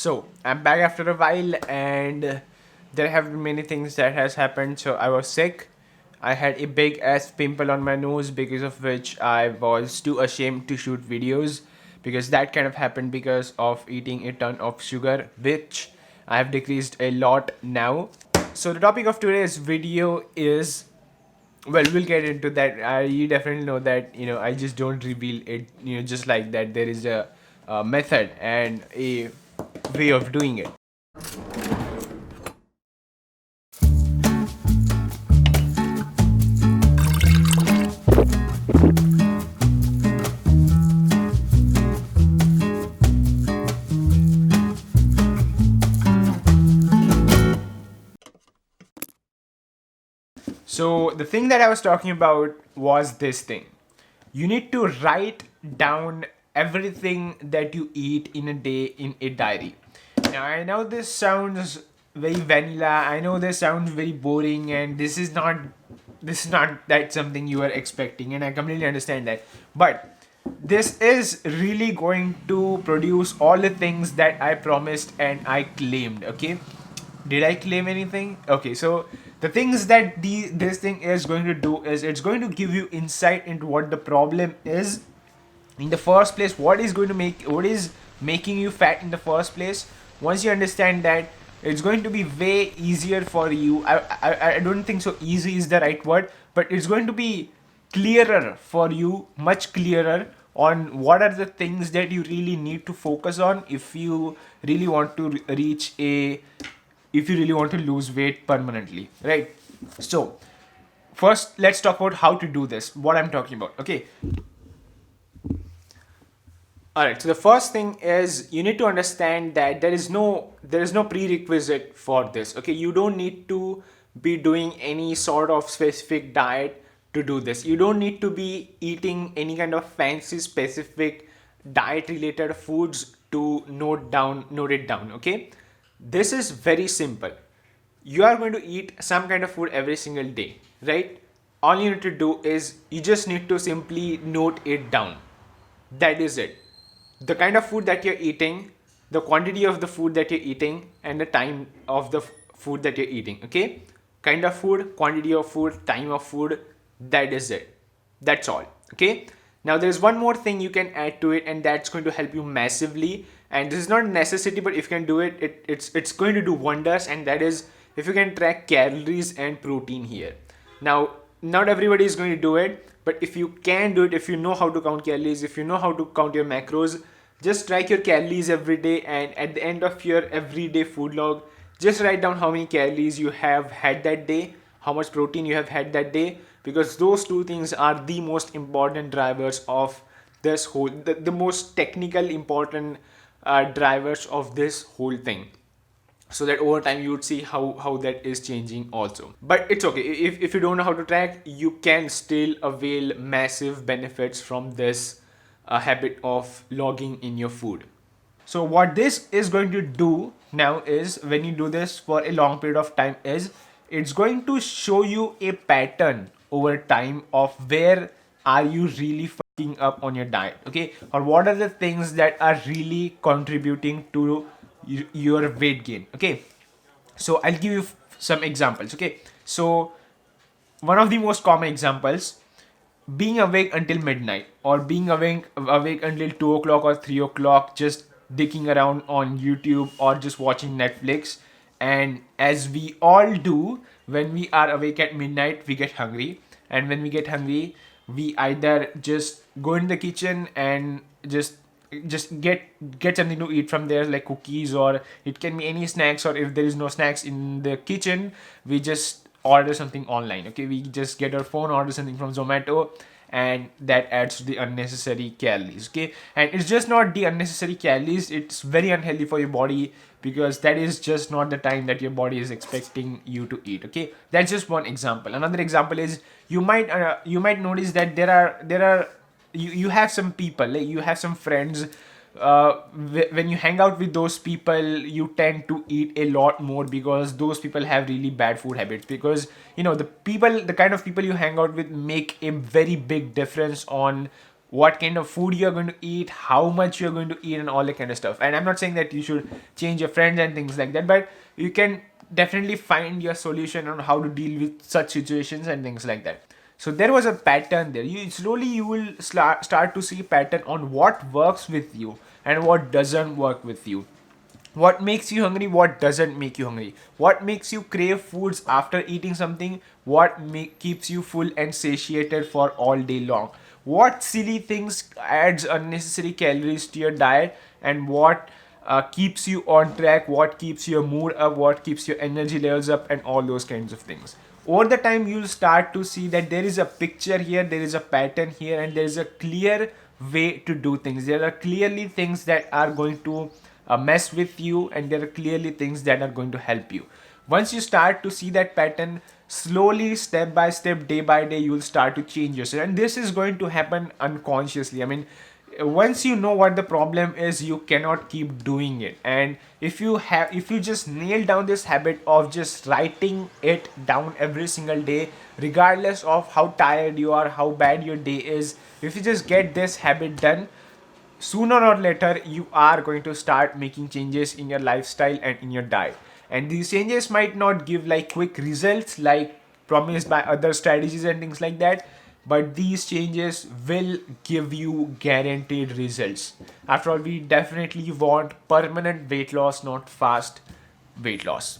So I'm back after a while, and there have been many things that has happened. So I was sick. I had a big ass pimple on my nose, because of which I was too ashamed to shoot videos, because that kind of happened because of eating a ton of sugar, which I have decreased a lot now. So the topic of today's video is, well, we'll get into that. You definitely know that, I just don't reveal it, just like that. There is a method and a way of doing it. So the thing that I was talking about was this thing. You need to write down everything that you eat in a day in a diary. Now I know this sounds very vanilla. I know this sounds very boring, and this is not that something you are expecting, and I completely understand that. But this is really going to produce all the things that I promised and I claimed. Okay, did I claim anything? Okay, so the things that this thing is going to do is it's going to give you insight into what the problem is in the first place. What is making you fat in the first place? Once you understand that, it's going to be way easier for you. I don't think so easy is the right word, but it's going to be clearer for you, much clearer, on what are the things that you really need to focus on if you really want to reach a if you really want to lose weight permanently, right? So first, let's talk about how to do this, what I'm talking about. Okay, all right, so the first thing is you need to understand that there is no prerequisite for this. Okay, you don't need to be doing any sort of specific diet to do this. You don't need to be eating any kind of fancy specific diet related foods to note it down. Okay, this is very simple. You are going to eat some kind of food every single day, right? All you need to do is you just need to simply note it down. That is it. The kind of food that you're eating, the quantity of the food that you're eating, and the time of the food that you're eating. Okay, kind of food, quantity of food, time of food. That is it. That's all. Okay, now there's one more thing you can add to it, and that's going to help you massively. And this is not a necessity, but if you can do it, it's going to do wonders. And that is, if you can track calories and protein here. Now, not everybody is going to do it, but if you can do it, if you know how to count calories, if you know how to count your macros, just track your calories every day, and at the end of your everyday food log, just write down how many calories you have had that day, how much protein you have had that day, because those two things are the most important drivers of this whole, the most technical important drivers of this whole thing, so that over time you would see how that is changing also. But it's okay, if you don't know how to track, you can still avail massive benefits from this habit of logging in your food. So what this is going to do now is, when you do this for a long period of time, is it's going to show you a pattern over time of where are you really fucking up on your diet. Okay, or what are the things that are really contributing to your weight gain. Okay, so I'll give you some examples. Okay, so one of the most common examples, being awake until midnight, or being awake until 2 o'clock or 3 o'clock, just dicking around on YouTube or just watching Netflix. And as we all do, when we are awake at midnight, we get hungry. And when we get hungry, we either just go in the kitchen and just get something to eat from there, like cookies, or it can be any snacks, or if there is no snacks in the kitchen, we just order something online. Okay, we just get our phone, order something from Zomato, and that adds to the unnecessary calories. Okay, and it's just not the unnecessary calories, it's very unhealthy for your body, because that is just not the time that your body is expecting you to eat. Okay, that's just one example. Another example is, you might notice that there are you have some people, like you have some friends, when you hang out with those people, you tend to eat a lot more, because those people have really bad food habits, because the kind of people you hang out with make a very big difference on what kind of food you're going to eat, how much you're going to eat, and all that kind of stuff. And I'm not saying that you should change your friends and things like that, but you can definitely find your solution on how to deal with such situations and things like that. So there was a pattern there. You will start to see pattern on what works with you and what doesn't work with you, what makes you hungry, what doesn't make you hungry, what makes you crave foods after eating something, what keeps you full and satiated for all day long, what silly things adds unnecessary calories to your diet, and what keeps you on track, what keeps your mood up, what keeps your energy levels up, and all those kinds of things. Over the time you'll start to see that there is a picture here, there is a pattern here, and there is a clear way to do things. There are clearly things that are going to mess with you, and there are clearly things that are going to help you. Once you start to see that pattern, slowly, step by step, day by day, you'll start to change yourself, and this is going to happen unconsciously. I mean, once you know what the problem is, you cannot keep doing it. And if you just nail down this habit of just writing it down every single day, regardless of how tired you are, how bad your day is, if you just get this habit done, sooner or later you are going to start making changes in your lifestyle and in your diet. And these changes might not give like quick results like promised by other strategies and things like that, but these changes will give you guaranteed results. After all, we definitely want permanent weight loss, not fast weight loss.